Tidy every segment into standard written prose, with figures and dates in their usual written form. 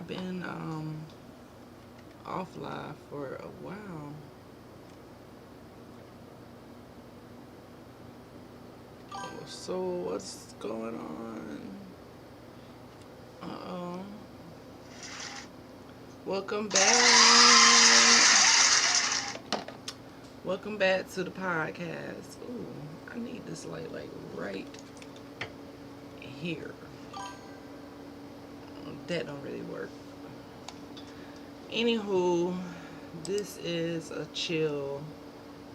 I've been off live for a while. So what's going on? Uh-oh. Welcome back. Welcome back to the podcast. Ooh, I need this light like right here. That don't really work. Anywho, this is a chill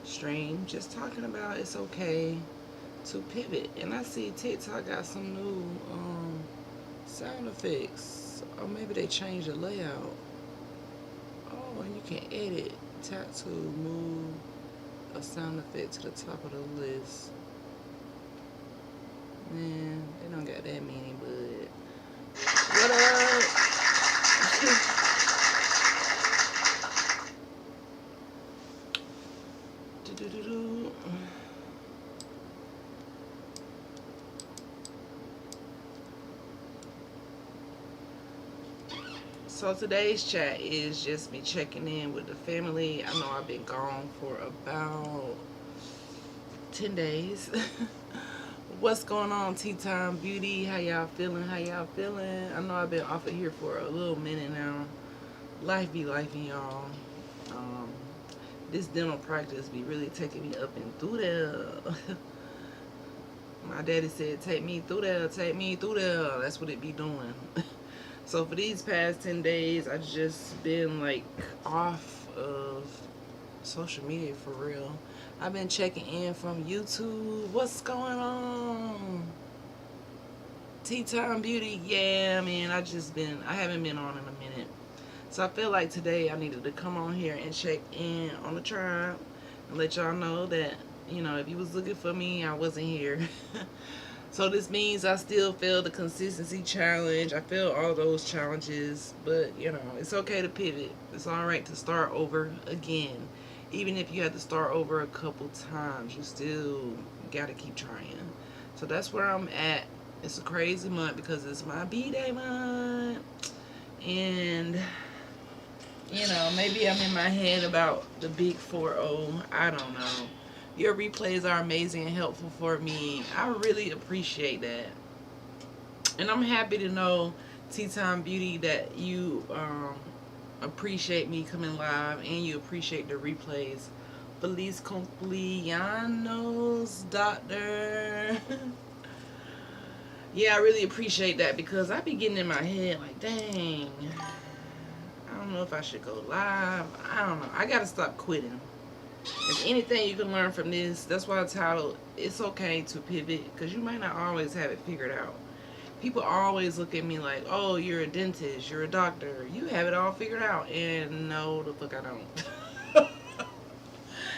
stream. Just talking about it's okay to pivot. And I see TikTok got some new sound effects. Or maybe they changed the layout. Oh, and you can edit. Tap to move a sound effect to the top of the list. Man, they don't got that many, but what up? Do-do-do-do. So today's chat is just me checking in with the family. I know I've been gone for about 10 days. What's going on, Tea Time Beauty? How y'all feeling? How y'all feeling? I know I've been off of here for a little minute now. Life be lifing, y'all. Um, this dental practice be really taking me up and through there. My daddy said, take me through there, take me through there. That's what it be doing. So for these past 10 days, I just been like off of social media for real. I've been checking in from YouTube. What's going on? Tea Time Beauty. Yeah, man, I haven't been on in a minute. So I feel like today I needed to come on here and check in on the tribe and let y'all know that, if you was looking for me, I wasn't here. So this means I still failed the consistency challenge. I failed all those challenges, but it's okay to pivot. It's all right to start over again. Even if you have to start over a couple times, you still got to keep trying. So that's where I'm at. It's a crazy month because it's my B-Day month. And maybe I'm in my head about the big 4-0. I don't know. Your replays are amazing and helpful for me. I really appreciate that. And I'm happy to know, Tea Time Beauty, that you appreciate me coming live and you appreciate the replays. Feliz cumpleaños, doctor. Yeah, I really appreciate that because I be getting in my head like, dang, I don't know if I should go live. I don't know. I got to stop quitting. If anything you can learn from this, that's why I titled It's Okay to Pivot, because you might not always have it figured out. People always look at me like, oh, you're a dentist, you're a doctor, you have it all figured out. And no, the fuck I don't.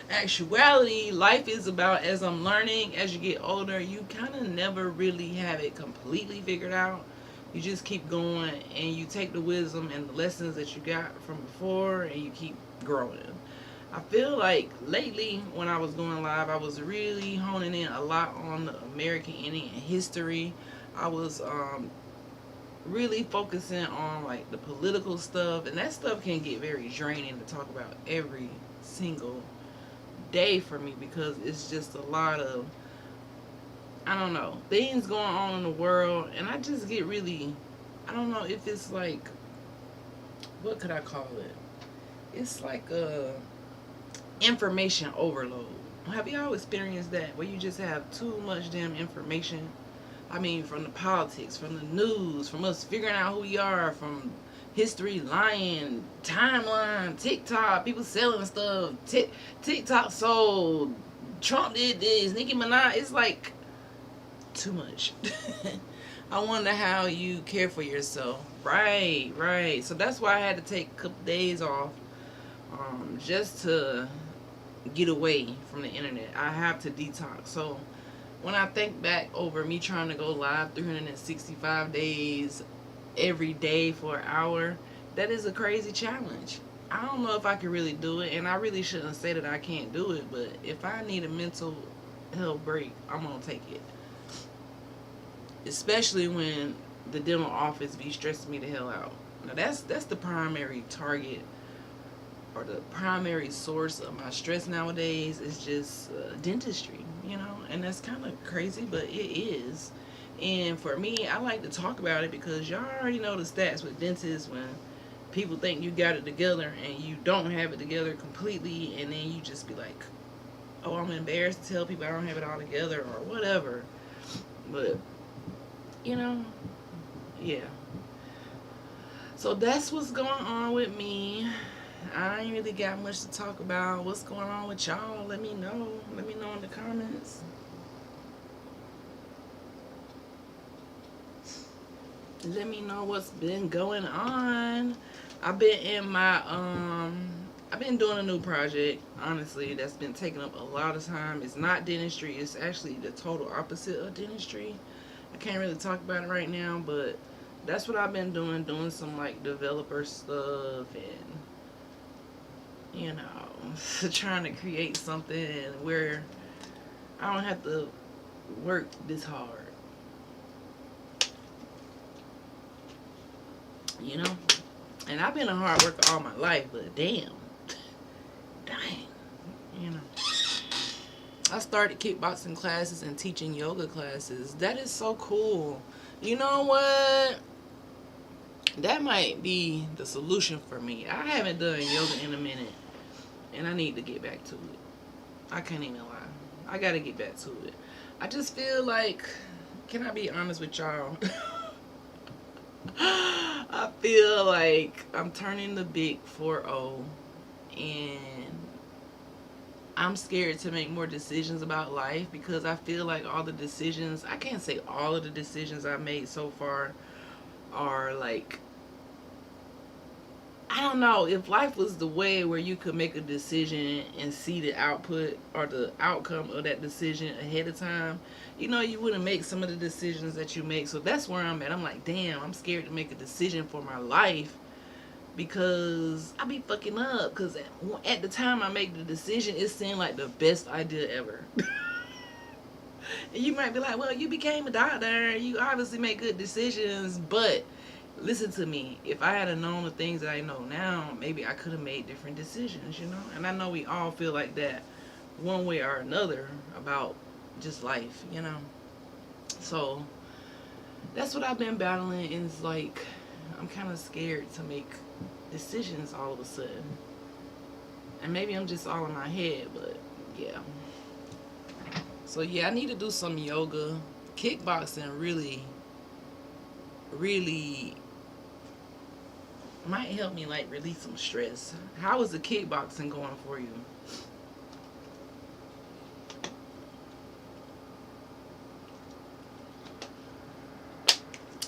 Actuality, life is about, as I'm learning, as you get older, you kind of never really have it completely figured out. You just keep going and you take the wisdom and the lessons that you got from before and you keep growing. I feel like lately when I was going live, I was really honing in a lot on the American Indian history. I was really focusing on like the political stuff, and that stuff can get very draining to talk about every single day for me because it's just a lot of, I don't know, things going on in the world, and I just get really, I don't know if it's like, what could I call it? It's like a information overload. Have y'all experienced that where you just have too much damn information? I mean, from the politics, from the news, from us figuring out who we are, from history, lying, timeline, TikTok, people selling stuff, TikTok sold, Trump did this, Nicki Minaj. It's like too much. I wonder how you care for yourself. Right, right. So that's why I had to take a couple days off, just to get away from the internet. I have to detox. So when I think back over me trying to go live 365 days every day for an hour, that is a crazy challenge. I don't know if I can really do it, and I really shouldn't say that I can't do it, but if I need a mental health break, I'm going to take it. Especially when the dental office be stressing me the hell out. Now that's the primary target or the primary source of my stress nowadays is just dentistry, you know, and that's kind of crazy, but it is. And for me, I like to talk about it because y'all already know the stats with dentists when people think you got it together and you don't have it together completely, and then you just be like, oh, I'm embarrassed to tell people I don't have it all together or whatever. But, you know, yeah. So that's what's going on with me. I ain't really got much to talk about. What's going on with y'all? Let me know. Let me know in the comments. Let me know what's been going on. I've been in my I've been doing a new project, honestly, that's been taking up a lot of time. It's not dentistry, it's actually the total opposite of dentistry. I can't really talk about it right now, but that's what I've been doing some like developer stuff and you know, trying to create something where I don't have to work this hard. You know? And I've been a hard worker all my life, but damn. Dang. You know. I started kickboxing classes and teaching yoga classes. That is so cool. You know what? That might be the solution for me. I haven't done yoga in a minute, and I need to get back to it. I can't even lie. I gotta get back to it. I just feel like, can I be honest with y'all? I feel like I'm turning the big 4-0, and I'm scared to make more decisions about life because I feel like all the decisions, I can't say all of the decisions I've made so far are like, I don't know, if life was the way where you could make a decision and see the output or the outcome of that decision ahead of time, you know, you wouldn't make some of the decisions that you make. So that's where I'm at. I'm like, damn, I'm scared to make a decision for my life because I be fucking up. Because at the time I make the decision, it seemed like the best idea ever. And you might be like, well, you became a doctor, you obviously make good decisions, but listen to me, if I had known the things that I know now, maybe I could have made different decisions, you know. And I know we all feel like that one way or another about just life, you know. So that's what I've been battling, and it's like I'm kind of scared to make decisions all of a sudden. And maybe I'm just all in my head, but yeah. So yeah, I need to do some yoga. Kickboxing really might help me like release some stress. How is the kickboxing going for you?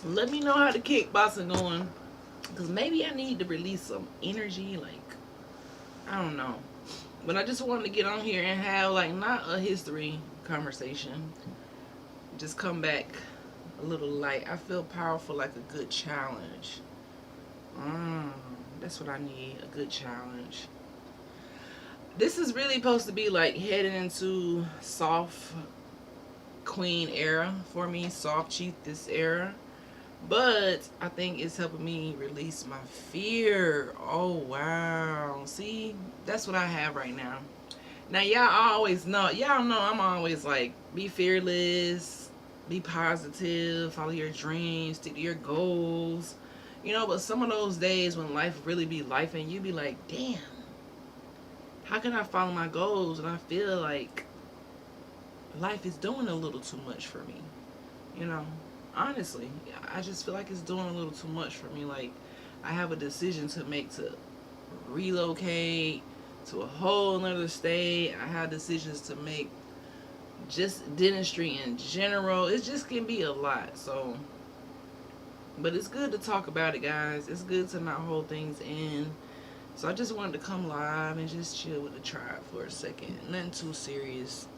Let me know how the kickboxing going, because maybe I need to release some energy, like, I don't know. But I just wanted to get on here and have like not a history conversation, just come back a little light. I feel powerful, like a good challenge. That's what I need, a good challenge. This is really supposed to be like heading into soft queen era for me, soft chiefess era. But I think it's helping me release my fear. Oh, wow. See, that's what I have right now. Now, y'all always know, y'all know I'm always like, be fearless, be positive, follow your dreams, stick to your goals. You know, but some of those days when life really be life and you be like, damn, how can I follow my goals? And I feel like life is doing a little too much for me, you know. Honestly, I just feel like it's doing a little too much for me. Like, I have a decision to make to relocate to a whole nother state. I have decisions to make, just dentistry in general. It just can be a lot. So, but it's good to talk about it, guys. It's good to not hold things in. So I just wanted to come live and just chill with the tribe for a second. Nothing too serious.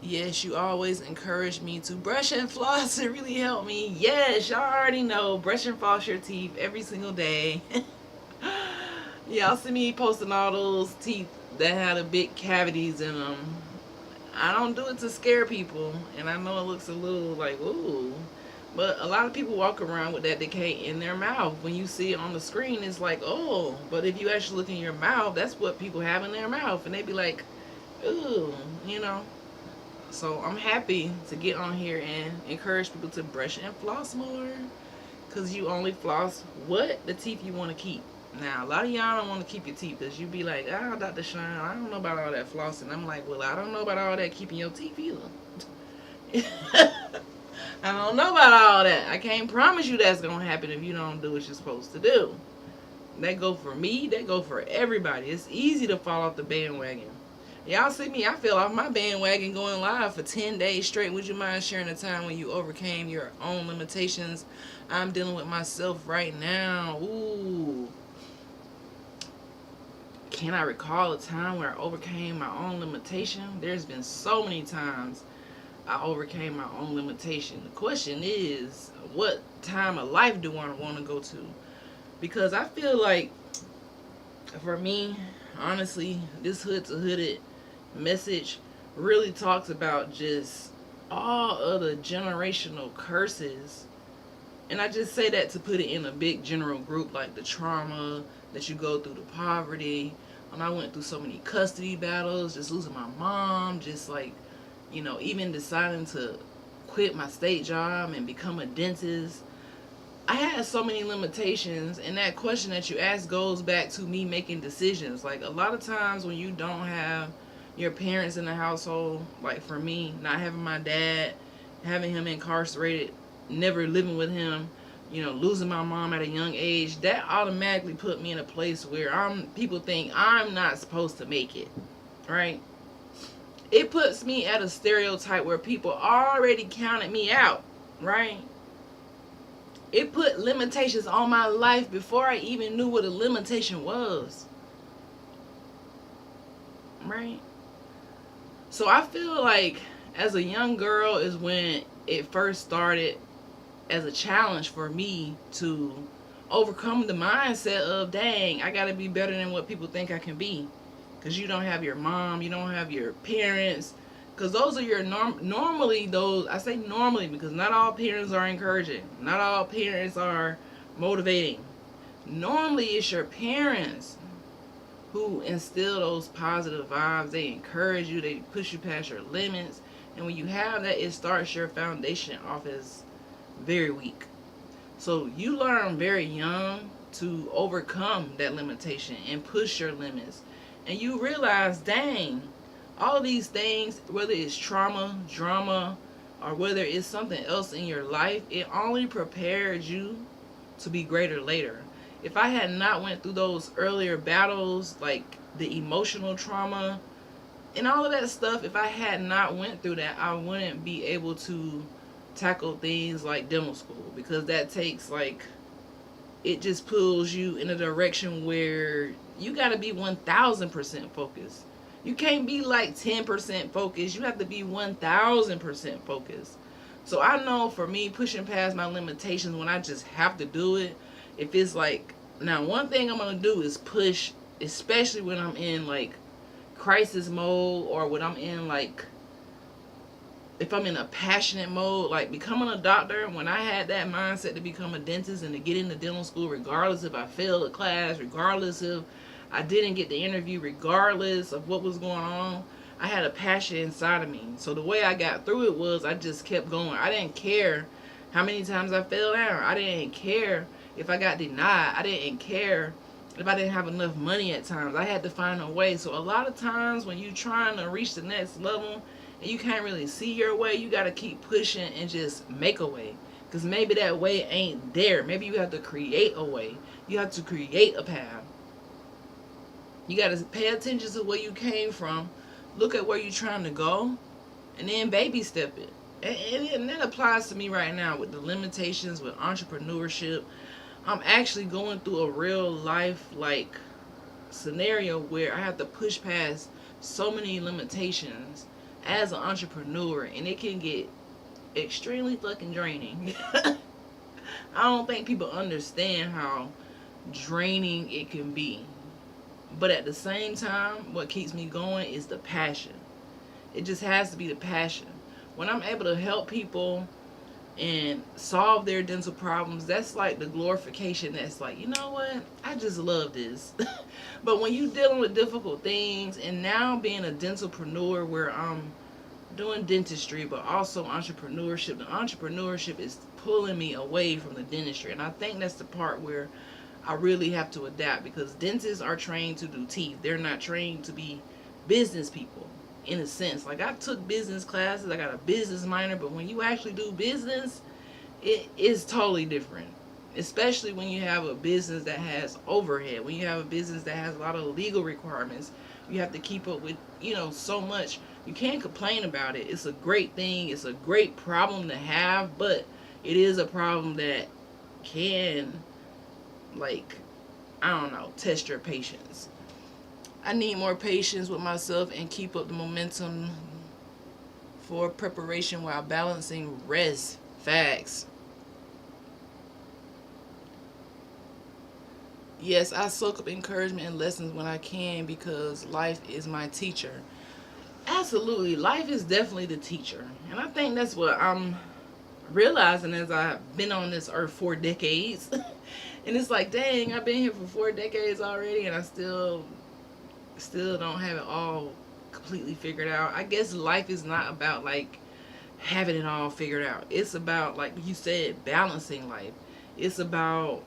Yes, you always encourage me to brush and floss. It really helped me. Yes, y'all already know. Brush and floss your teeth every single day. Y'all see me posting all those teeth that had the big cavities in them. I don't do it to scare people, and I know it looks a little like ooh, but a lot of people walk around with that decay in their mouth. When you see it on the screen, it's like oh, but if you actually look in your mouth, that's what people have in their mouth, and they be like, ooh, you know. So I'm happy to get on here and encourage people to brush and floss more, cause you only floss what the teeth you want to keep. Now, a lot of y'all don't want to keep your teeth because you be like, ah, Dr. Shine, I don't know about all that flossing. I'm like, well, I don't know about all that keeping your teeth either. I don't know about all that. I can't promise you that's going to happen if you don't do what you're supposed to do. That go for me. That go for everybody. It's easy to fall off the bandwagon. Y'all see me, I fell off my bandwagon going live for 10 days straight. Would you mind sharing a time when you overcame your own limitations? I'm dealing with myself right now. Ooh. Can I recall a time where I overcame my own limitation? There's been so many times I overcame my own limitation. The question is, what time of life do I want to go to? Because I feel like, for me, honestly, this Hood to Hooded message really talks about just all of the generational curses. And I just say that to put it in a big general group, like the trauma that you go through, the poverty. I went through so many custody battles, just losing my mom, just like, even deciding to quit my state job and become a dentist. I had so many limitations, and that question that you asked goes back to me making decisions. Like, a lot of times when you don't have your parents in the household, like for me, not having my dad, having him incarcerated, never living with him, losing my mom at a young age, that automatically put me in a place where people think I'm not supposed to make it, right? It puts me at a stereotype where people already counted me out, right? It put limitations on my life before I even knew what a limitation was, right? So I feel like as a young girl is when it first started as a challenge for me to overcome the mindset of, dang, I gotta be better than what people think I can be. Because you don't have your mom, you don't have your parents. Because those are your normally those, I say normally because not all parents are encouraging. Not all parents are motivating. Normally it's your parents who instill those positive vibes. They encourage you, they push you past your limits. And when you have that, it starts your foundation off as very weak. So you learn very young to overcome that limitation and push your limits. And you realize, dang, all these things, whether it's trauma, drama, or whether it's something else in your life, it only prepares you to be greater later. If I had not went through those earlier battles, like the emotional trauma and all of that stuff, if I had not went through that, I wouldn't be able to tackle things like dental school, because that takes it just pulls you in a direction where you got to be 1000% focused. You can't be 10% focused. You have to be 1000% focused. So I know for me, pushing past my limitations when I just have to do it, if it's now one thing I'm going to do is push, especially when I'm in crisis mode, or when I'm in if I'm in a passionate mode, like becoming a doctor. When I had that mindset to become a dentist and to get into dental school, regardless if I failed a class, regardless if I didn't get the interview, regardless of what was going on, I had a passion inside of me. So the way I got through it was I just kept going. I didn't care how many times I fell down. I didn't care if I got denied. I didn't care if I didn't have enough money at times. I had to find a way. So a lot of times when you're trying to reach the next level and you can't really see your way, you got to keep pushing and just make a way. Because maybe that way ain't there. Maybe you have to create a way. You have to create a path. You got to pay attention to where you came from. Look at where you're trying to go. And then baby step it. And that applies to me right now with the limitations with entrepreneurship. I'm actually going through a real life scenario where I have to push past so many limitations as an entrepreneur, and it can get extremely fucking draining. I don't think people understand how draining it can be. But at the same time, what keeps me going is the passion. It just has to be the passion. When I'm able to help people and solve their dental problems, that's like the glorification. That's like, you know what? I just love this. But when you dealing with difficult things, and now being a dentalpreneur where I'm doing dentistry but also entrepreneurship, the entrepreneurship is pulling me away from the dentistry. And I think that's the part where I really have to adapt, because dentists are trained to do teeth. They're not trained to be business people in a sense. Like, I took business classes, I got a business minor, but when you actually do business, it is totally different. Especially when you have a business that has overhead, when you have a business that has a lot of legal requirements, you have to keep up with, so much. You can't complain about it. It's a great thing. It's a great problem to have, but it is a problem that can, like, I don't know, test your patience. I need more patience with myself and keep up the momentum for preparation while balancing rest. Facts. Yes, I soak up encouragement and lessons when I can because life is my teacher. Absolutely. Life is definitely the teacher. And I think that's what I'm realizing as I've been on this earth 4 decades. And it's like, dang, I've been here for 4 decades already, and I still don't have it all completely figured out. I guess life is not about like having it all figured out. It's about, like you said, balancing life. It's about,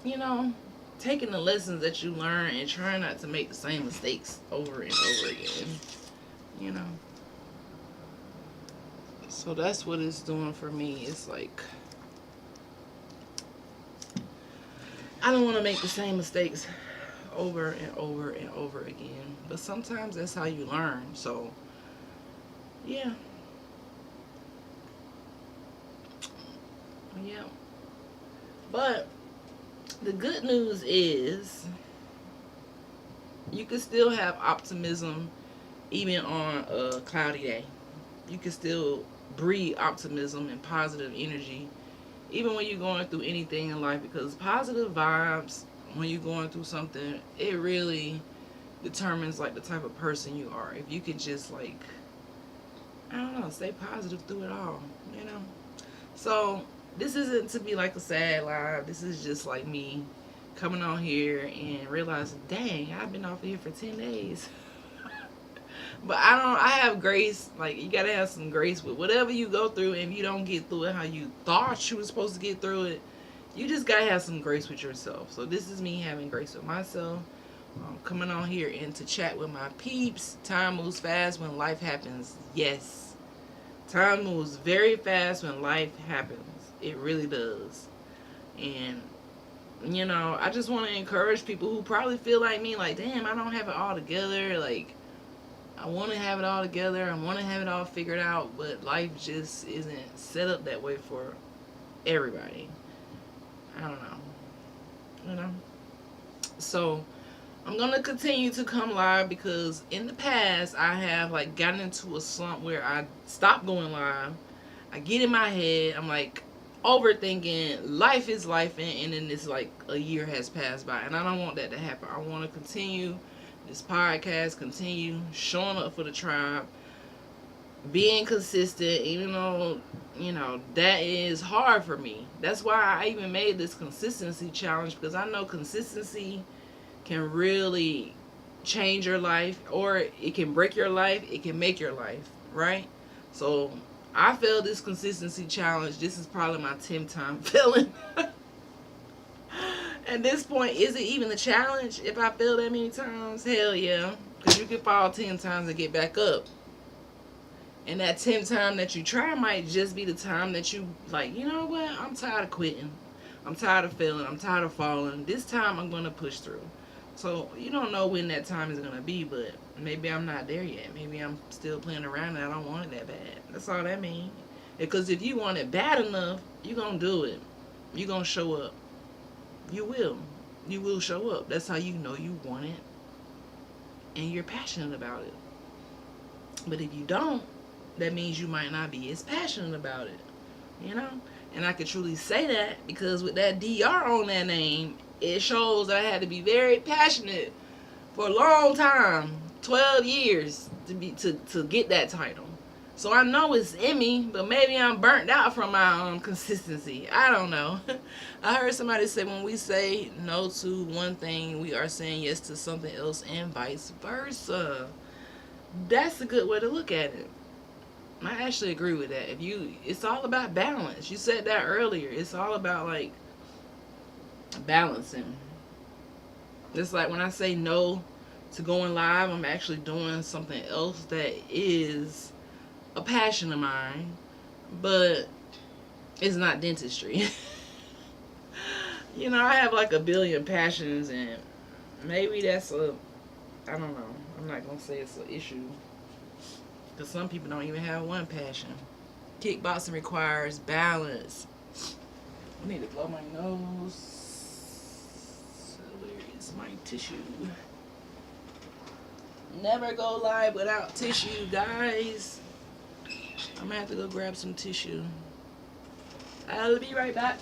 you know, taking the lessons that you learn and trying not to make the same mistakes over and over again. You know. So that's what it's doing for me. It's like, I don't want to make the same mistakes over and over and over again. But sometimes that's how you learn. So, yeah. Yeah. But the good news is you can still have optimism even on a cloudy day. You can still breathe optimism and positive energy even when you're going through anything in life, because positive vibes when you're going through something, it really determines like the type of person you are. If you could just, like, I don't know, stay positive through it all, you know. So this isn't to be like a sad live. This is just like me coming on here and realizing, dang, I've been off here for 10 days. But I have grace. Like, you gotta have some grace with whatever you go through. And if you don't get through it how you thought you were supposed to get through it, you just gotta have some grace with yourself. So this is me having grace with myself. Coming on here and to chat with my peeps. Time moves fast when life happens. Yes. Time moves very fast when life happens. It really does. And, you know, I just want to encourage people who probably feel like me, like, damn, I don't have it all together. Like, I want to have it all together. I want to have it all figured out. But life just isn't set up that way for everybody. I don't know. You know? So, I'm going to continue to come live because in the past, I have, like, gotten into a slump where I stopped going live. I get in my head. I'm, like, overthinking. Life is life. And then it's, like, a year has passed by. And I don't want that to happen. I want to continue this podcast, continue showing up for the tribe, being consistent, even though, you know, that is hard for me. That's why I even made this consistency challenge, because I know consistency can really change your life, or it can break your life, it can make your life, right? So I failed this consistency challenge. This is probably my 10th time failing. At this point, is it even a challenge if I fail that many times? Hell yeah. Because you can fall 10 times and get back up. And that 10th time that you try might just be the time that you, like, you know what? I'm tired of quitting. I'm tired of failing. I'm tired of falling. This time I'm going to push through. So you don't know when that time is going to be, but maybe I'm not there yet. Maybe I'm still playing around and I don't want it that bad. That's all that means. Because if you want it bad enough, you're going to do it. You're going to show up. You will. You will show up. That's how you know you want it. And you're passionate about it. But if you don't, that means you might not be as passionate about it. You know? And I can truly say that because with that DR on that name, it shows that I had to be very passionate for a long time 12 years to get that title. So I know it's in me, but maybe I'm burnt out from my consistency. I don't know. I heard somebody say when we say no to one thing, we are saying yes to something else, and vice versa. That's a good way to look at it. I actually agree with that. It's all about balance. You said that earlier. It's all about like balancing. It's like when I say no to going live, I'm actually doing something else that is a passion of mine, but it's not dentistry. I have like a billion passions, and maybe that's I don't know. I'm not gonna say it's an issue because some people don't even have one passion. Kickboxing requires balance. I need to blow my nose. So where is my tissue? Never go live without tissue, guys. I'm gonna have to go grab some tissue. I'll be right back.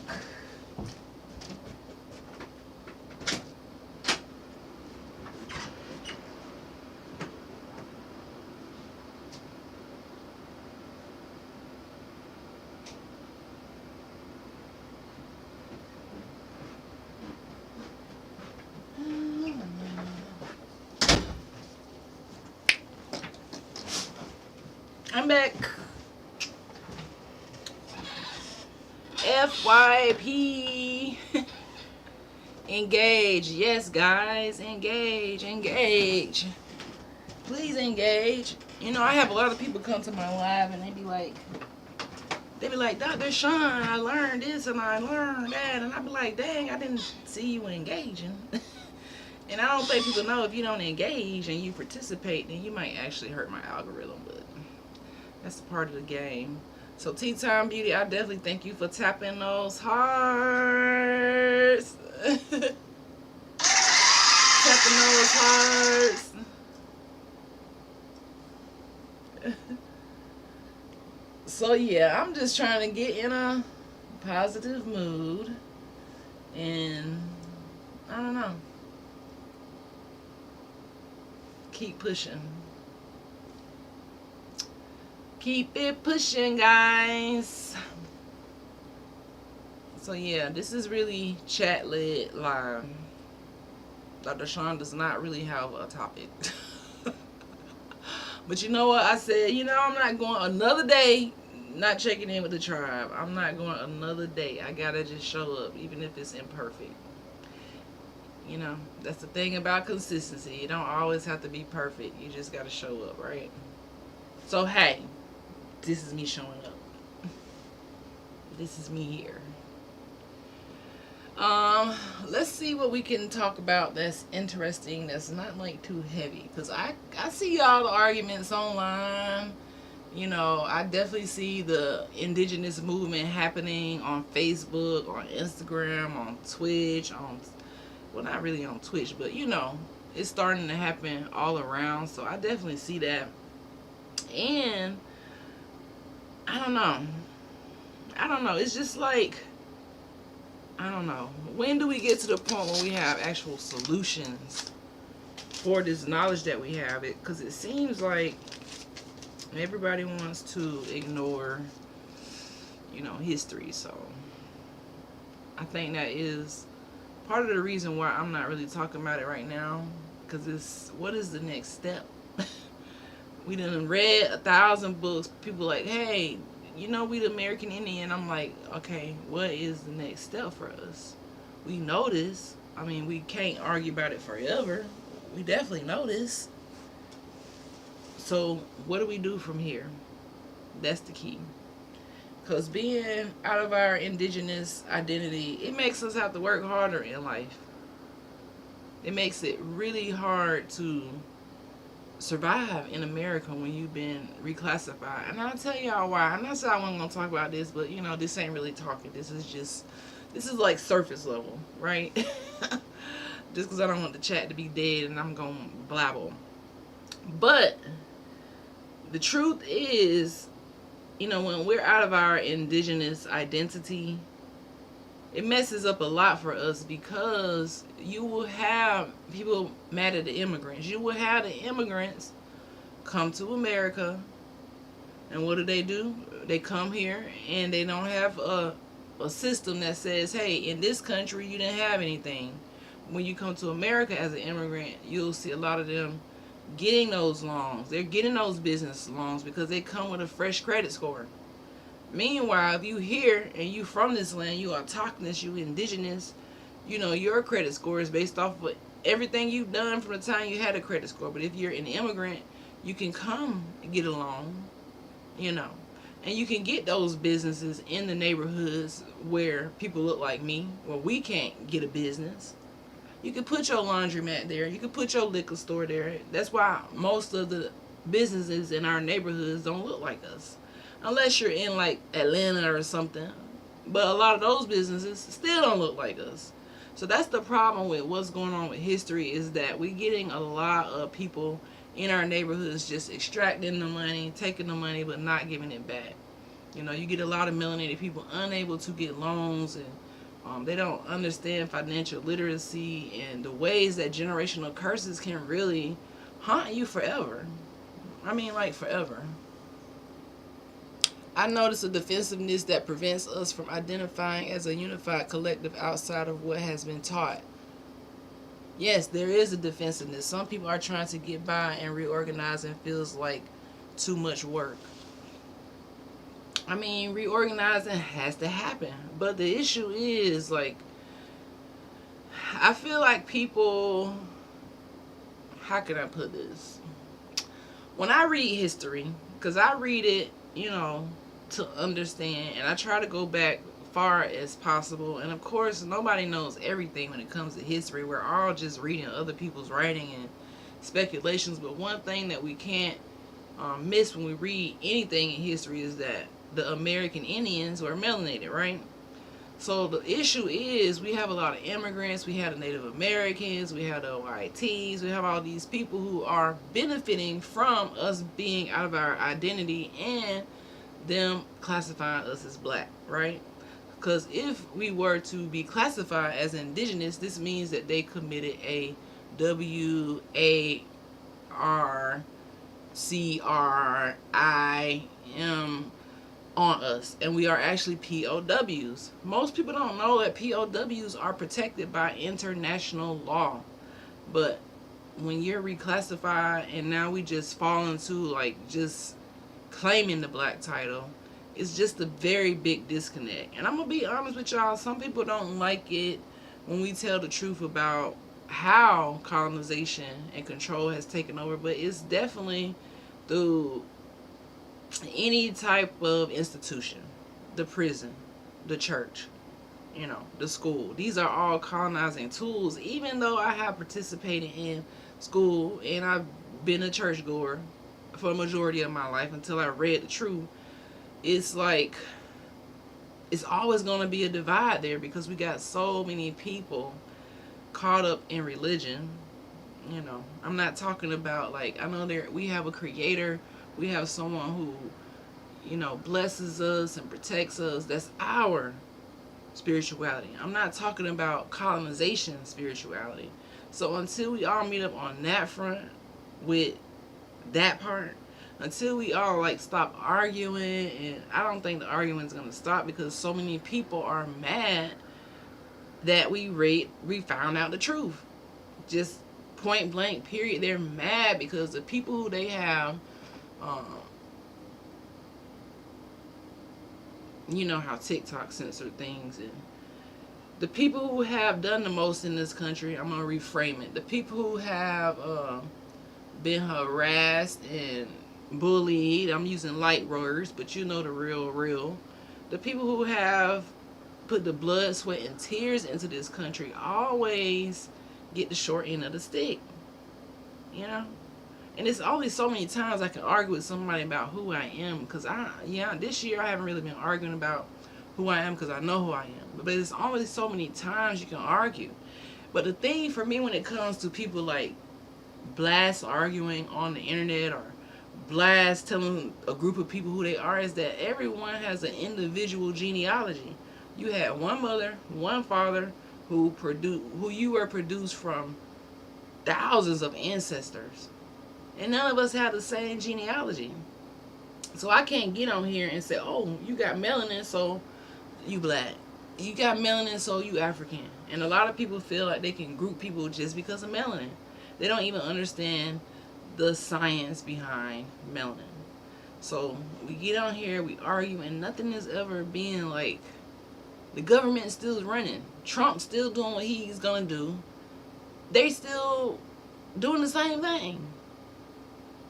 I'm back. FYP. Engage. Yes, guys. Engage. Please engage. I have a lot of people come to my live and they be like, Dr. Sean, I learned this and I learned that. And I be like, dang, I didn't see you engaging. And I don't think people know if you don't engage and you participate, then you might actually hurt my algorithm. But that's part of the game. So Tea Time Beauty, I definitely thank you for tapping those hearts. Tapping those hearts. So yeah, I'm just trying to get in a positive mood. And I don't know. Keep pushing. Keep it pushing, guys. So yeah, this is really chat-led live. Dr. Sean does not really have a topic. But you know what? I said, I'm not going another day not checking in with the tribe. I'm not going another day. I gotta just show up, even if it's imperfect. That's the thing about consistency. You don't always have to be perfect. You just gotta show up, right? So hey, this is me showing up. This is me here. Let's see what we can talk about that's interesting, that's not like too heavy. Because I see all the arguments online. I definitely see the indigenous movement happening on Facebook, on Instagram, on Twitch, well, not really on Twitch, but it's starting to happen all around. So I definitely see that. And I don't know. It's just like, I don't know. When do we get to the point where we have actual solutions for this knowledge that we have? Because it seems like everybody wants to ignore, history. So I think that is part of the reason why I'm not really talking about it right now. Because what is the next step? We done read 1,000 books. People like, hey, we the American Indian. I'm like, okay, what is the next step for us? We know this. I mean, we can't argue about it forever. We definitely know this. So what do we do from here? That's the key. Because being out of our indigenous identity, it makes us have to work harder in life. It makes it really hard to survive in America when you've been reclassified. And I'll tell y'all why. I'm not saying I wasn't going to talk about this, but this ain't really talking. This is like surface level, right? Just because I don't want the chat to be dead and I'm going to blabble. But the truth is, when we're out of our indigenous identity, it messes up a lot for us because you will have people mad at the immigrants. You will have the immigrants come to America, and what do? They come here and they don't have a system that says, hey, in this country you didn't have anything. When you come to America as an immigrant, you'll see a lot of them getting those loans. They're getting those business loans because they come with a fresh credit score. Meanwhile, if you here and you from this land, you autochthonous, you indigenous, you know, your credit score is based off of everything you've done from the time you had a credit score. But if you're an immigrant, you can come and get a loan, you know. And you can get those businesses in the neighborhoods where people look like me, where we can't get a business. You can put your laundromat there. You can put your liquor store there. That's why most of the businesses in our neighborhoods don't look like us. Unless you're in like Atlanta or something. But a lot of those businesses still don't look like us. So that's the problem with what's going on with history, is that we're getting a lot of people in our neighborhoods just extracting the money, taking the money, but not giving it back. You know, you get a lot of melanated people unable to get loans, and they don't understand financial literacy and the ways that generational curses can really haunt you forever. I mean, like forever. I notice a defensiveness that prevents us from identifying as a unified collective outside of what has been taught. Yes, there is a defensiveness. Some people are trying to get by and reorganize and feels like too much work. I mean, reorganizing has to happen. But the issue is, like, I feel like people, how can I put this? When I read history, because I read it, you know, to understand, and I try to go back far as possible, and of course nobody knows everything when it comes to history. We're all just reading other people's writing and speculations, but one thing that we can't miss when we read anything in history is that the American Indians were melanated, right? So the issue is we have a lot of immigrants, we have the Native Americans, we have the OITs, we have all these people who are benefiting from us being out of our identity and them classifying us as black, right? Because if we were to be classified as indigenous, this means that they committed a WARCRIM on us, and we are actually POWs. Most people don't know that POWs are protected by international law, but when you're reclassified and now we just fall into like just claiming the black title, it's just a very big disconnect. And I'm gonna be honest with y'all, some people don't like it when we tell the truth about how colonization and control has taken over, but it's definitely through any type of institution, the prison, the church, you know, the school. These are all colonizing tools. Even though I have participated in school and I've been a churchgoer for the majority of my life until I read the truth, it's like it's always going to be a divide there because we got so many people caught up in religion. You know, I'm not talking about, like, I know we have a creator, we have someone who, you know, blesses us and protects us. That's our spirituality. I'm not talking about colonization spirituality. So until we all meet up on that front with that part, until we all like stop arguing, and I don't think the arguing is going to stop because so many people are mad that we found out the truth. Just point blank period. They're mad because the people who they have, you know how TikTok censored things, and the people who have done the most in this country, I'm going to reframe it, the people who have been harassed and bullied, I'm using light words, but you know the real, the people who have put the blood, sweat, and tears into this country always get the short end of the stick, you know. And it's only so many times I can argue with somebody about who I am, because this year I haven't really been arguing about who I am because I know who I am, but it's only so many times you can argue. But the thing for me when it comes to people like blast arguing on the internet or blast telling a group of people who they are is that everyone has an individual genealogy. You had one mother, one father who you were produced from thousands of ancestors. And none of us have the same genealogy. So I can't get on here and say, "Oh, you got melanin, so you black. You got melanin, so you African." And a lot of people feel like they can group people just because of melanin. They don't even understand the science behind melanin. So we get on here, we argue, and nothing is ever being like, the government still running. Trump's still doing what he's gonna do. They still doing the same thing.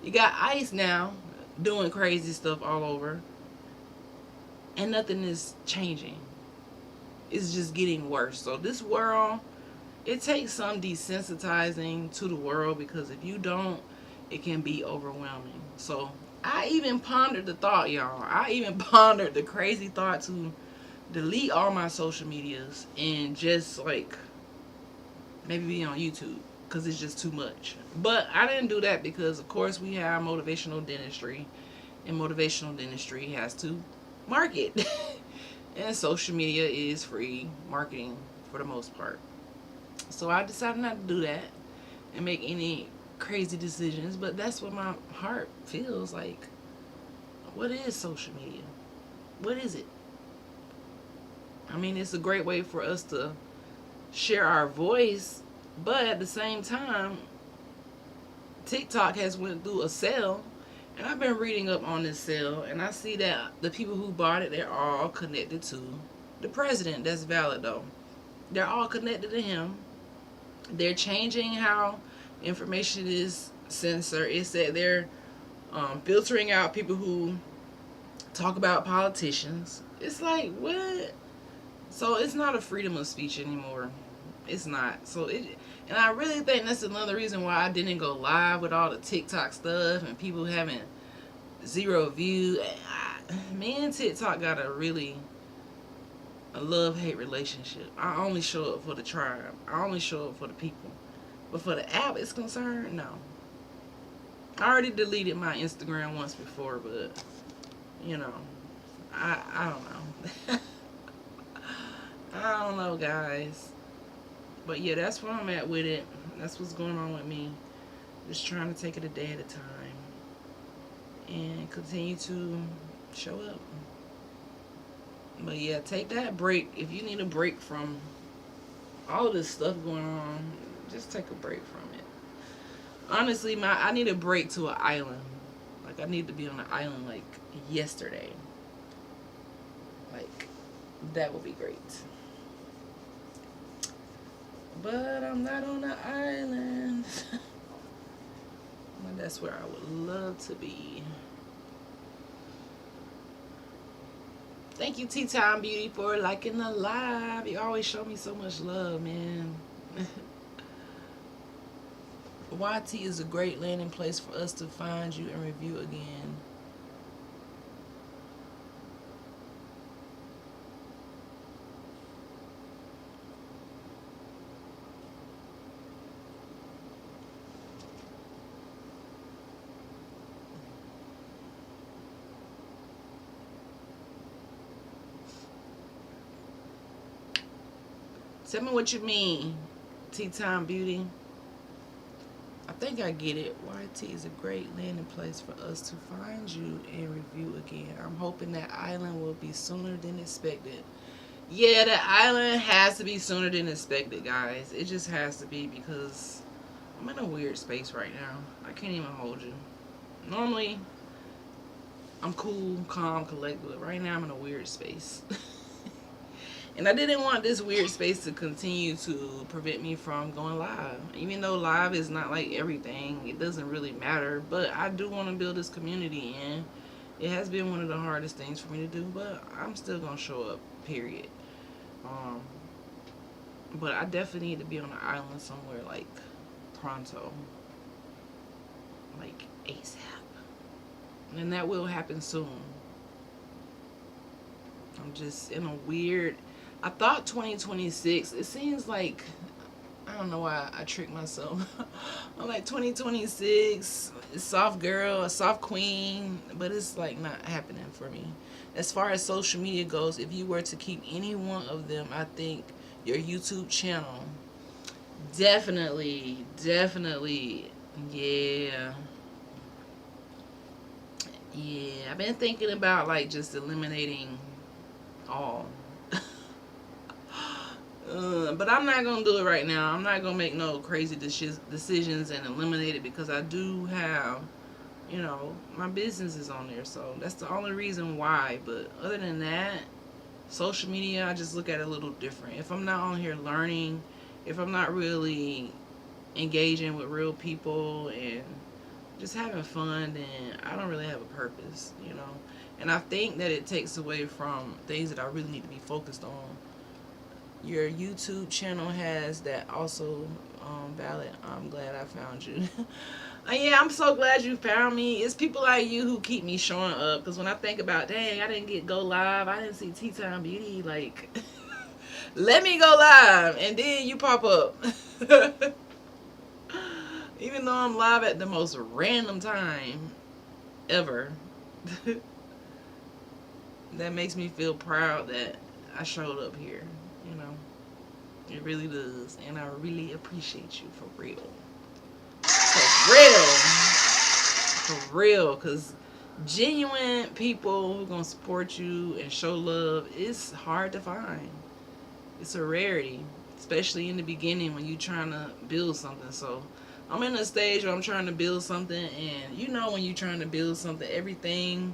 You got ICE now doing crazy stuff all over, and nothing is changing. It's just getting worse. So this world, it takes some desensitizing to the world, because if you don't, it can be overwhelming. So I even pondered the thought, y'all. I even pondered the crazy thought to delete all my social medias and just like maybe be on YouTube, because it's just too much. But I didn't do that because, of course, we have motivational dentistry, and motivational dentistry has to market. And social media is free marketing for the most part. So I decided not to do that and make any crazy decisions, but that's what my heart feels like. What is social media? What is it? I mean, it's a great way for us to share our voice, but at the same time, TikTok has went through a sale, and I've been reading up on this sale, and I see that the people who bought it, they're all connected to the president. That's valid though. They're all connected to him. They're changing how information is censored. It said they're filtering out people who talk about politicians. It's like, what? So it's not a freedom of speech anymore. It's not. And I really think that's another reason why I didn't go live with all the TikTok stuff and people having zero views. Me and TikTok got a love-hate relationship. I only show up for the tribe. I only show up for the people. But for the app is concerned, no. I already deleted my Instagram once before, but you know, I don't know. I don't know, guys. But yeah, that's where I'm at with it. That's what's going on with me. Just trying to take it a day at a time and continue to show up. But yeah, take that break. If you need a break from all of this stuff going on, just take a break from it. Honestly, I need a break to an island. Like, I need to be on an island like yesterday. Like, that would be great. But I'm not on an island. But that's where I would love to be. Thank you, Tea Time Beauty, for liking the live. You always show me so much love, man. YT is a great landing place for us to find you and review again. Tell me what you mean, Tea Time Beauty. I think I get it. YT is a great landing place for us to find you and review again. I'm hoping that island will be sooner than expected. Yeah, that island has to be sooner than expected, guys. It just has to be, because I'm in a weird space right now. I can't even hold you. Normally, I'm cool, calm, collected, but right now I'm in a weird space. And I didn't want this weird space to continue to prevent me from going live. Even though live is not like everything, it doesn't really matter. But I do want to build this community, and it has been one of the hardest things for me to do. But I'm still going to show up, period. But I definitely need to be on an island somewhere like pronto. Like ASAP. And that will happen soon. I'm just in a weird... I thought 2026, it seems like, I don't know why I tricked myself. I'm like 2026, soft girl, a soft queen, but it's like not happening for me. As far as social media goes, if you were to keep any one of them, I think your YouTube channel. Definitely, definitely. Yeah. Yeah. I've been thinking about like just eliminating all. But I'm not gonna do it right now. I'm not gonna make no crazy decisions and eliminate it because I do have, my business is on there, so that's the only reason why. But other than that, social media, I just look at it a little different. If I'm not on here learning, if I'm not really engaging with real people and just having fun, then I don't really have a purpose. And I think that it takes away from things that I really need to be focused on. Your YouTube channel has that also valid. I'm glad I found you. Yeah, I'm so glad you found me. It's people like you who keep me showing up. Because when I think about, dang, I didn't get go live. I didn't see Tea Time Beauty. Like, let me go live. And then you pop up. Even though I'm live at the most random time ever. That makes me feel proud that I showed up here. You know, it really does. And I really appreciate you for real. For real. For real. Because genuine people who gonna support you and show love is hard to find. It's a rarity, especially in the beginning when you're trying to build something. So I'm in a stage where I'm trying to build something, and when you're trying to build something, everything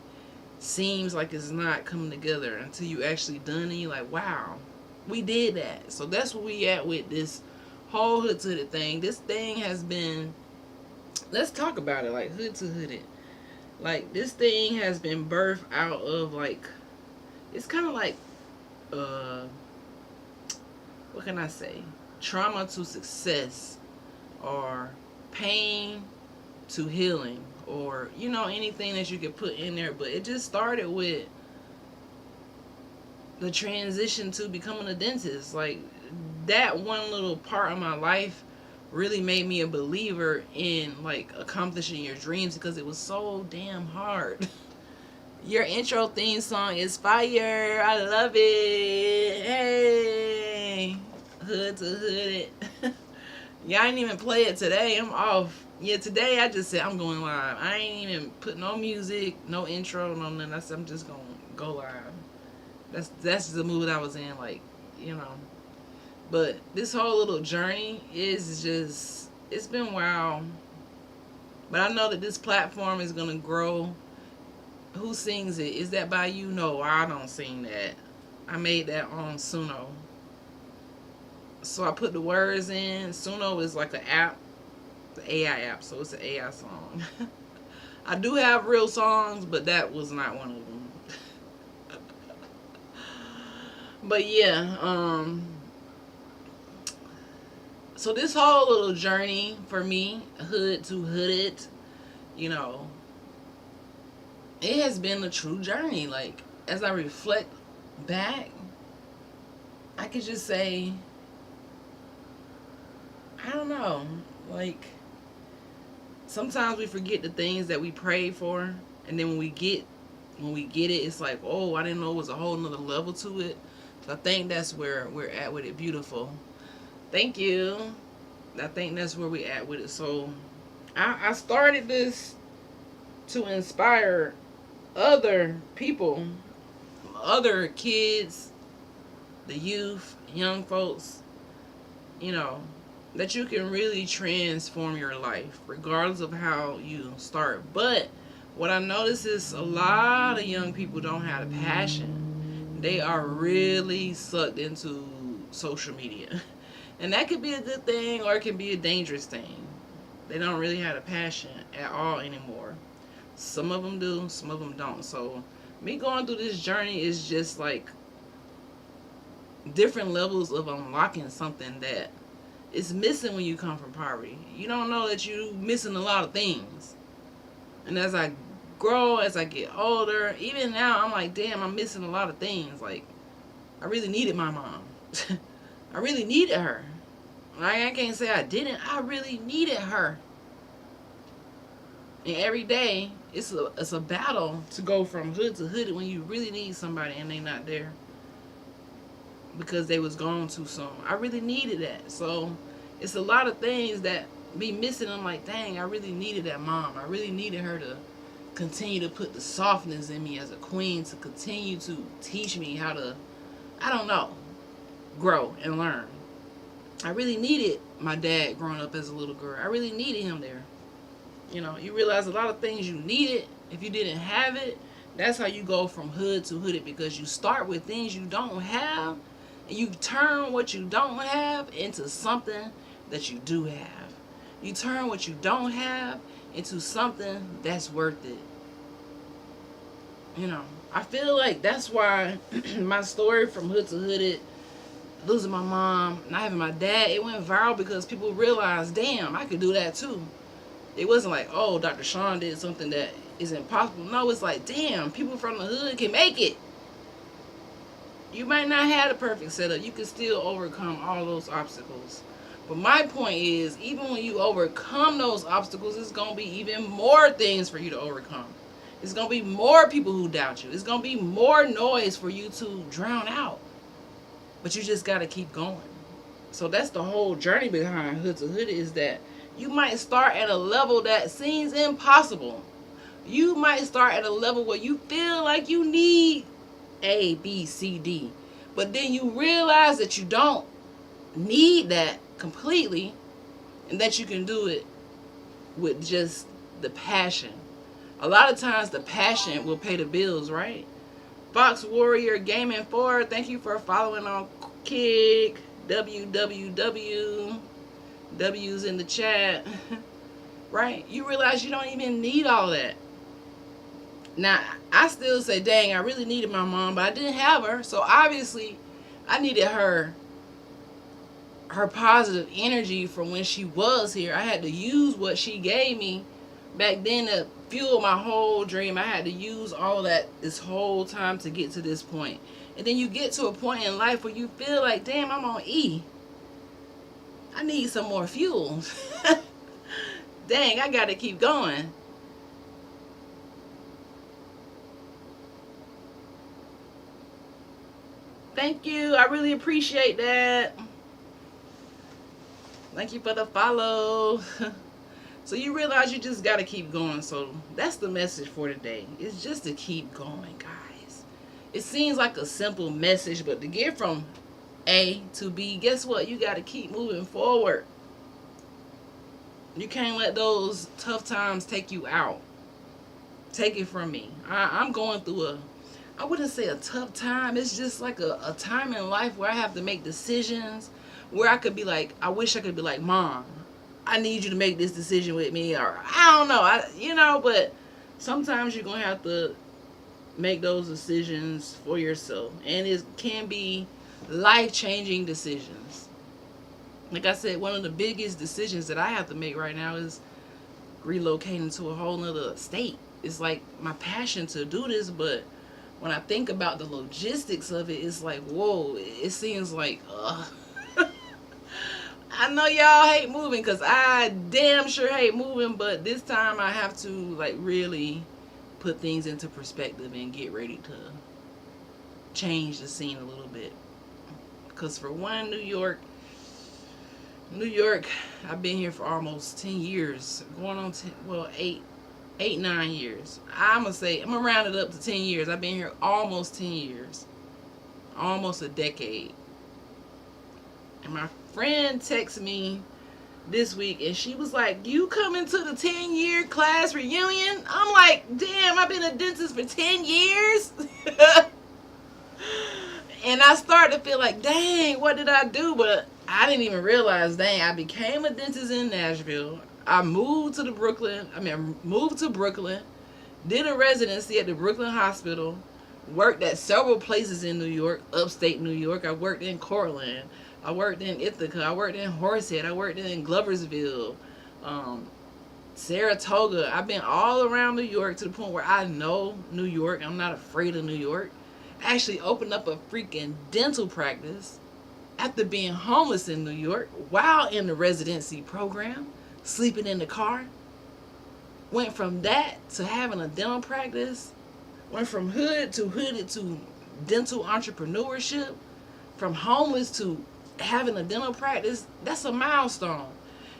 seems like it's not coming together until you actually done it. You're like, wow, we did that. So that's where we at with this whole hood to hooded thing. This thing has been, let's talk about it, like hood to hooded. Like, this thing has been birthed out of, like, it's kind of like, what can I say? Trauma to success, or pain to healing, or anything that you could put in there. But it just started with the transition to becoming a dentist. Like, that one little part of my life really made me a believer in, like, accomplishing your dreams, because it was so damn hard. Your intro theme song is fire. I love it. Hey, hood to hood it. Yeah, I didn't even play it today. I'm off. Yeah, today I just said I'm going live. I ain't even put no music, no intro, no nothing. I said I'm just gonna go live. That's the mood I was in, like, you know. But this whole little journey is just, it's been wild. But I know that this platform is gonna grow. Who sings it? Is that by you? No, I don't sing that. I made that on Suno. So I put the words in. Suno is like an app, the AI app, so it's an AI song. I do have real songs, but that was not one of them. But yeah, so this whole little journey for me, hood to hooded, you know, it has been a true journey. Like, as I reflect back, I could just say, I don't know, like, sometimes we forget the things that we prayed for, and then when we get it, it's like, oh, I didn't know it was a whole nother level to it. So I think that's where we're at with it. Beautiful. Thank you. I think that's where we at with it. So I started this to inspire other people, other kids, the youth, young folks, that you can really transform your life regardless of how you start. But what I notice is a lot of young people don't have a passion. They are really sucked into social media. And that could be a good thing, or it can be a dangerous thing. They don't really have a passion at all anymore. Some of them do, some of them don't. So me going through this journey is just like different levels of unlocking something that is missing when you come from poverty. You don't know that you're missing a lot of things. And as I grow, as I get older, even now, I'm like, damn, I'm missing a lot of things. Like, I really needed my mom. I really needed her. Like, I can't say I didn't. I really needed her. And every day, it's a battle to go from hood to hood when you really need somebody and they not there because they was gone too soon. I really needed that. So it's a lot of things that be missing. I'm like, dang, I really needed that mom. I really needed her to continue to put the softness in me as a queen, to continue to teach me how to, I don't know, grow and learn. I really needed my dad growing up as a little girl. I really needed him there. You know, you realize a lot of things you needed, if you didn't have it, that's how you go from hood to hooded, because you start with things you don't have and you turn what you don't have into something that you do have. You turn what you don't have into something that's worth it. You know, I feel like that's why my story from hood to hooded, losing my mom, not having my dad, it went viral because people realized, damn, I could do that too. It wasn't like, oh, Dr. Sean did something that is impossible. No, it's like, damn, people from the hood can make it. You might not have the perfect setup. You can still overcome all those obstacles. But my point is, even when you overcome those obstacles, it's going to be even more things for you to overcome. It's going to be more people who doubt you. It's going to be more noise for you to drown out. But you just got to keep going. So that's the whole journey behind Hood to Hood, is that you might start at a level that seems impossible. You might start at a level where you feel like you need A, B, C, D. But then you realize that you don't need that completely, and that you can do it with just the passion. A lot of times the passion will pay the bills, right? Fox Warrior Gaming 4, thank you for following on Kick. WWW. W's in the chat. Right? You realize you don't even need all that. Now, I still say, dang, I really needed my mom, but I didn't have her. So obviously, I needed her positive energy from when she was here. I had to use what she gave me back then to fuel my whole dream. I had to use all that this whole time to get to this point. And then you get to a point in life where you feel like, damn, I'm on E. I need some more fuel. Dang, I gotta keep going. Thank you. I really appreciate that. Thank you for the follow. So you realize you just gotta keep going. So that's the message for today. It's just to keep going, guys. It seems like a simple message, but to get from A to B, guess what? You gotta keep moving forward. You can't let those tough times take you out. Take it from me. I'm going through I wouldn't say a tough time. It's just like a time in life where I have to make decisions, where I could be like, I wish I could be like, Mom, I need you to make this decision with me. Or I don't know, but sometimes you're going to have to make those decisions for yourself. And it can be life-changing decisions. Like I said, one of the biggest decisions that I have to make right now is relocating to a whole nother state. It's like my passion to do this, but when I think about the logistics of it, it's like, whoa, it seems like, I know y'all hate moving, because I damn sure hate moving, but this time I have to like really put things into perspective and get ready to change the scene a little bit. Because for one, New York, I've been here for almost 10 years, going on 9 years. I'm gonna round it up to 10 years. I've been here almost 10 years, almost a decade. And my friend texted me this week, and she was like, you coming to the 10-year class reunion? I'm like, damn, I've been a dentist for 10 years. And I started to feel like, dang, what did I do? But I didn't even realize, dang, I became a dentist in Nashville. I moved to Brooklyn, did a residency at the Brooklyn Hospital, worked at several places in New York, upstate New York. I worked in Cortland, I worked in Ithaca, I worked in Horsehead, I worked in Gloversville, Saratoga. I've been all around New York to the point where I know New York. I'm not afraid of New York. I actually opened up a freaking dental practice after being homeless in New York while in the residency program, sleeping in the car. went from that to having a dental practice, went from hooded to dental entrepreneurship, from homeless to having a dental practice. That's a milestone.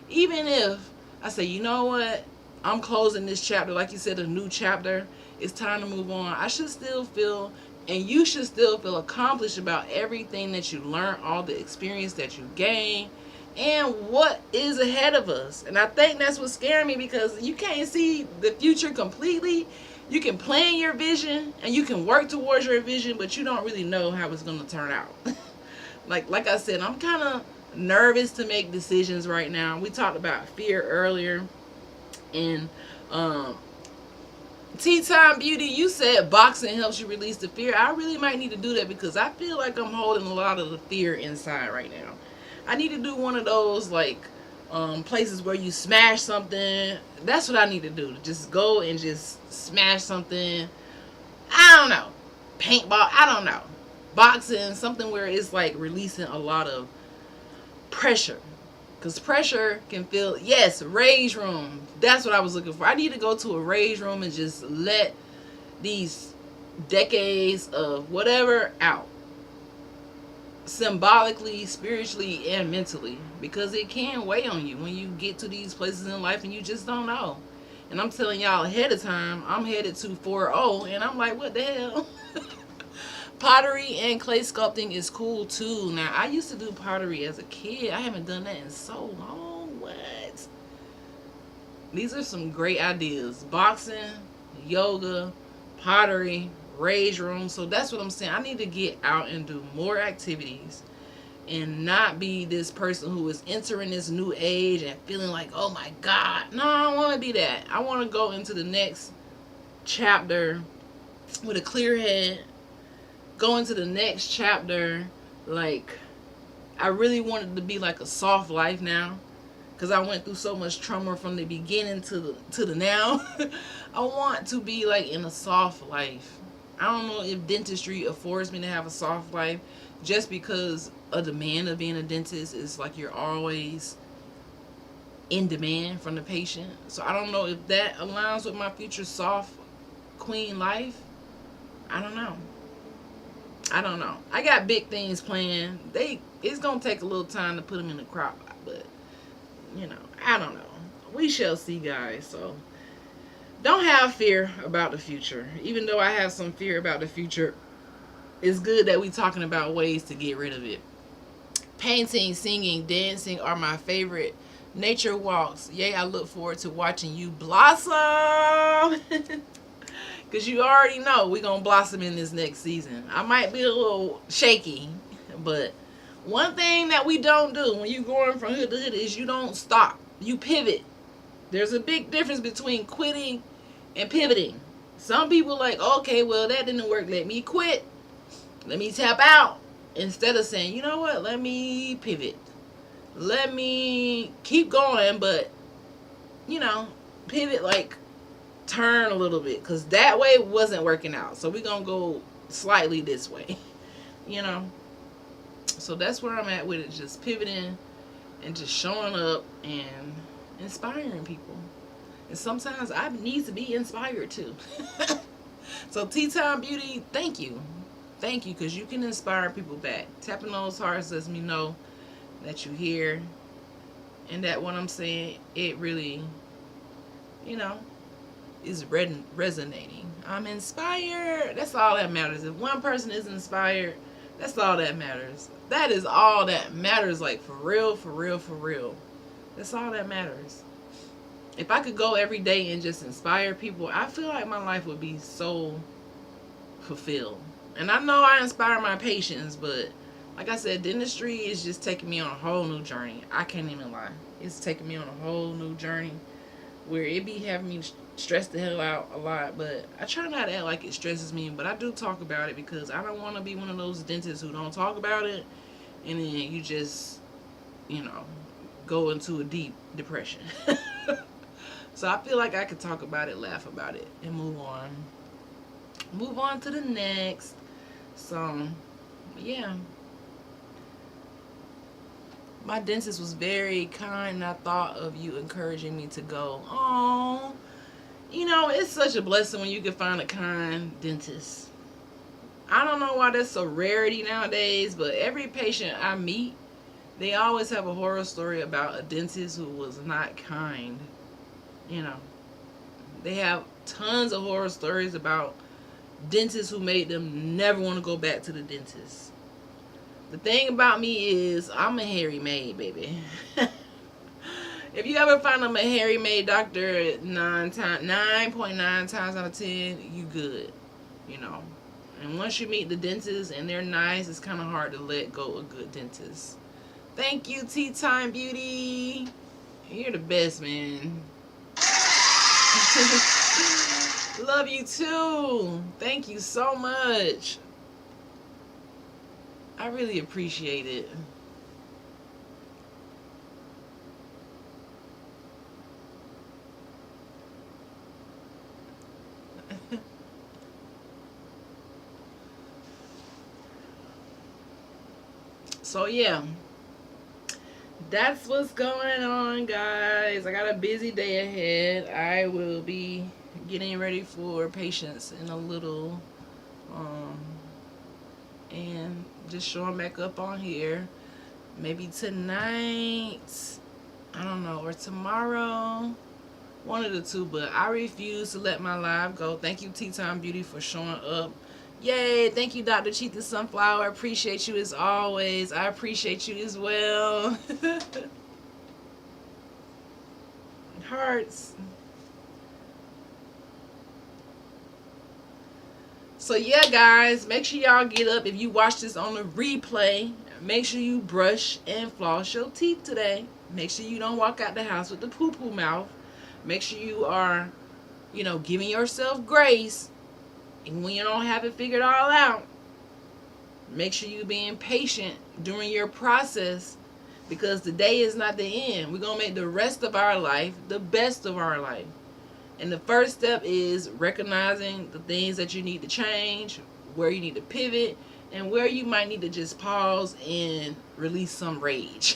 Even if I say, you know what, I'm closing this chapter, like you said, a new chapter, it's time to move on. I should still feel, and you should still feel accomplished about everything that you learned, all the experience that you gained, and what is ahead of us. And I think that's what's scaring me, because you can't see the future completely. You can plan your vision and you can work towards your vision, but you don't really know how it's going to turn out. like I said, I'm kind of nervous to make decisions right now. We talked about fear earlier, and Tea Time Beauty, you said boxing helps you release the fear. I really might need to do that, because I feel like I'm holding a lot of the fear inside right now. I need to do one of those, like, places where you smash something. That's what I need to do. Just go and just smash something. I don't know. Paintball. I don't know. Boxing. Something where it's like releasing a lot of pressure. Because pressure can feel. Yes, rage room. That's what I was looking for. I need to go to a rage room and just let these decades of whatever out. Symbolically, spiritually, and mentally, because it can weigh on you when you get to these places in life and you just don't know. And I'm telling y'all ahead of time, I'm headed to 4-0, and I'm like, what the hell? Pottery and clay sculpting is cool too. Now, I used to do pottery as a kid. I haven't done that in so long. What? These are some great ideas. Boxing, yoga, pottery, rage room. So that's what I'm saying. I need to get out and do more activities and not be this person who is entering this new age and feeling like, oh my God. No, I don't want to be that. I want to go into the next chapter with a clear head. Go into the next chapter like I really wanted to be like a soft life now, because I went through so much trauma from the beginning to the now. I want to be like in a soft life. I don't know if dentistry affords me to have a soft life, just because a demand of being a dentist is like you're always in demand from the patient. So I don't know if that aligns with my future soft queen life. I don't know. I got big things planned. It's gonna take a little time to put them in the crock, but I don't know. We shall see, guys. So don't have fear about the future. Even though I have some fear about the future, it's good that we talking about ways to get rid of it. Painting, singing, dancing are my favorite. Nature walks. Yay, I look forward to watching you blossom. Because you already know we're going to blossom in this next season. I might be a little shaky, but one thing that we don't do when you're going from hood to hood is you don't stop. You pivot. There's a big difference between quitting and pivoting. Some people like, okay, well, that didn't work. Let me quit. Let me tap out. Instead of saying, you know what, let me pivot. Let me keep going, but, pivot, like, turn a little bit, because that way wasn't working out. So we're going to go slightly this way, So that's where I'm at with it, just pivoting and just showing up and inspiring people. And sometimes I need to be inspired too. So Tea Time Beauty, thank you. Thank you, because you can inspire people back. Tapping those hearts lets me know that you're here and that what I'm saying, it really, is resonating. I'm inspired. That's all that matters. If one person is inspired, that's all that matters. That is all that matters, like for real, for real, for real. That's all that matters. If I could go every day and just inspire people, I feel like my life would be so fulfilled. And I know I inspire my patients, but like I said, dentistry is just taking me on a whole new journey. I can't even lie. It's taking me on a whole new journey where it be having me stressed the hell out a lot. But I try not to act like it stresses me, but I do talk about it, because I don't want to be one of those dentists who don't talk about it and then you just, go into a deep depression. So I feel like I could talk about it, laugh about it, and move on. Move on to the next. So, yeah. My dentist was very kind, and I thought of you encouraging me to go. Oh, You know, it's such a blessing when you can find a kind dentist. I don't know why that's a rarity nowadays, but every patient I meet, they always have a horror story about a dentist who was not kind. You know, they have tons of horror stories about dentists who made them never want to go back to the dentist. The thing about me is I'm a hairy maid, baby. If you ever find them a hairy maid doctor, 9.9 times out of 10, you good. You know. And once you meet the dentist and they're nice, it's kind of hard to let go of good dentists. Thank you, Tea Time Beauty. You're the best, man. Love you too. Thank you so much. I really appreciate it. So yeah, that's what's going on, guys. I got a busy day ahead. I will be getting ready for patients in a little, um, and just showing back up on here. Maybe tonight, I don't know, or tomorrow. One of the two, but I refuse to let my live go. Thank you, Tea Time Beauty, for showing up. Yay! Thank you, Dr. Cheetah Sunflower. I appreciate you as always. I appreciate you as well. Hearts. So yeah, guys, make sure y'all get up. If you watch this on the replay, make sure you brush and floss your teeth today. Make sure you don't walk out the house with the poo-poo mouth. Make sure you are, giving yourself grace. And when you don't have it figured all out, make sure you're being patient during your process, because the day is not the end. We're going to make the rest of our life the best of our life. And the first step is recognizing the things that you need to change, where you need to pivot, and where you might need to just pause and release some rage.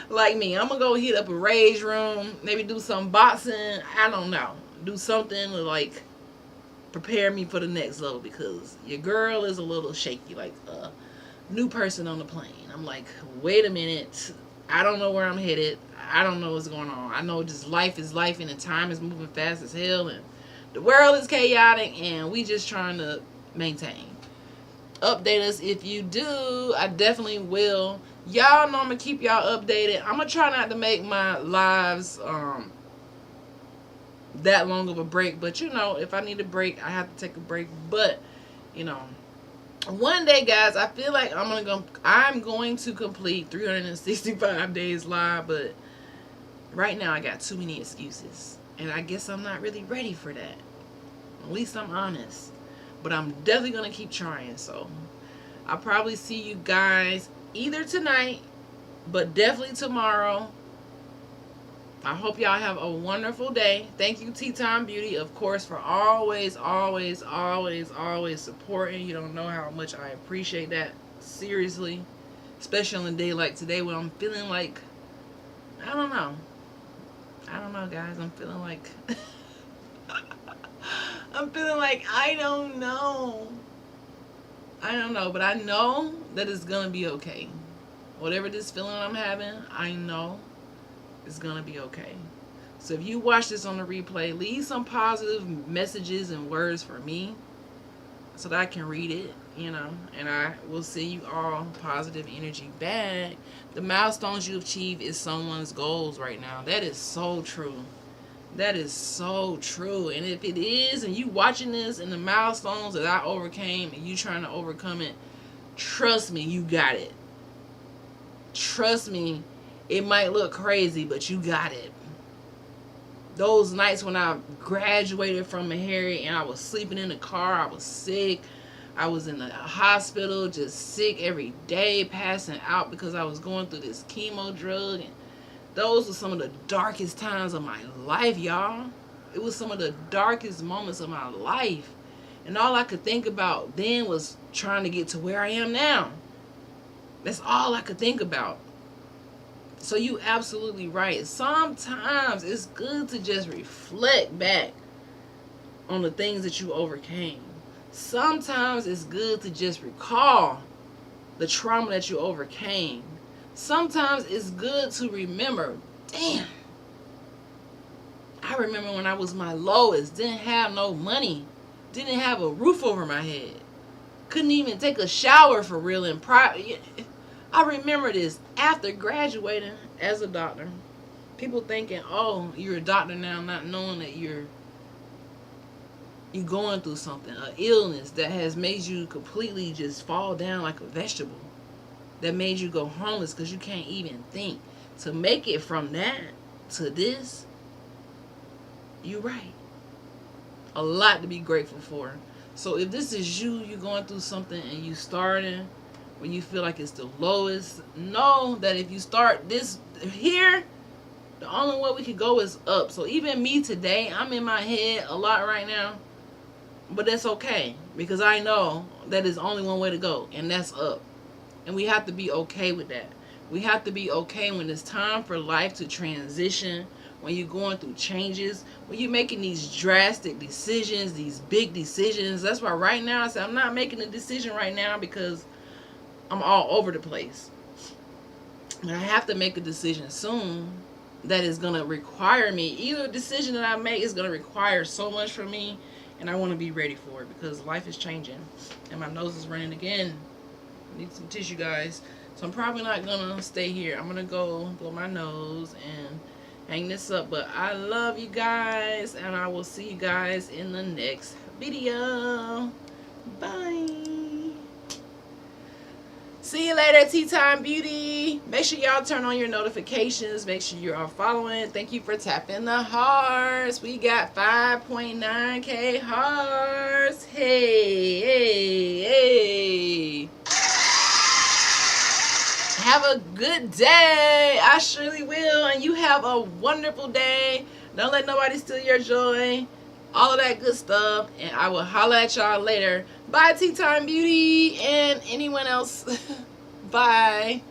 Like me, I'm going to go hit up a rage room, maybe do some boxing, I don't know. Do something to like prepare me for the next level, because your girl is a little shaky, like a new person on the plane. I'm like, wait a minute, I don't know where I'm headed. I don't know what's going on. I know just life is life, and the time is moving fast as hell, and the world is chaotic, and we just trying to maintain. Update us if you do. I definitely will. Y'all know I'm gonna keep y'all updated. I'm gonna try not to make my lives that long of a break, but if I need a break, I have to take a break. But one day, guys, I feel like I'm going to complete 365 days live, but right now I got too many excuses, and I guess I'm not really ready for that. At least I'm honest. But I'm definitely gonna keep trying. So I'll probably see you guys either tonight, but definitely tomorrow. I hope y'all have a wonderful day. Thank you, Tea Time Beauty, of course, for always, always, always, always supporting. You don't know how much I appreciate that. Seriously. Especially on a day like today when I'm feeling like, I don't know. I don't know, guys. I'm feeling like I don't know. I don't know, but I know that it's going to be okay. Whatever this feeling I'm having, I know it's going to be okay. So if you watch this on the replay, leave some positive messages and words for me so that I can read it, and I will send you all positive energy back. The milestones you achieve is someone's goals right now. That is so true. That is so true. And if it is, and you watching this, and the milestones that I overcame, and you trying to overcome it, trust me, you got it. Trust me, it might look crazy, but you got it. Those nights when I graduated from Meharry and I was sleeping in the car, I was sick. I was in the hospital, just sick every day, passing out because I was going through this chemo drug. And those were some of the darkest times of my life, y'all. It was some of the darkest moments of my life. And all I could think about then was trying to get to where I am now. That's all I could think about. So you absolutely right. Sometimes it's good to just reflect back on the things that you overcame. Sometimes it's good to just recall the trauma that you overcame. Sometimes it's good to remember, damn, I remember when I was my lowest, didn't have no money, didn't have a roof over my head, couldn't even take a shower for real in private. I remember this after graduating as a doctor. People thinking, oh, you're a doctor now, not knowing that you're going through something, an illness that has made you completely just fall down like a vegetable, that made you go homeless because you can't even think. To make it from that to this, you're right. A lot to be grateful for. So if this is you're going through something and you starting when you feel like it's the lowest, know that if you start this here, the only way we can go is up. So even me today, I'm in my head a lot right now, but that's okay because I know that there's only one way to go, and that's up. And we have to be okay with that. We have to be okay when it's time for life to transition, when you're going through changes, when you're making these drastic decisions, these big decisions. That's why right now I said I'm not making a decision right now because I'm all over the place. But I have to make a decision soon that is going to require me. Either decision that I make is going to require so much from me, and I want to be ready for it because life is changing. And my nose is running again. I need some tissue, guys. So I'm probably not going to stay here. I'm going to go blow my nose and hang this up. But I love you guys, and I will see you guys in the next video. Bye. See you later, Tea Time Beauty. Make sure y'all turn on your notifications. Make sure you are following. Thank you for tapping the hearts. We got 5.9K hearts. Hey, hey, hey. Have a good day. I surely will. And you have a wonderful day. Don't let nobody steal your joy. All of that good stuff. And I will holla at y'all later. Bye, Tea Time Beauty. And anyone else. Bye.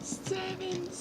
Seven.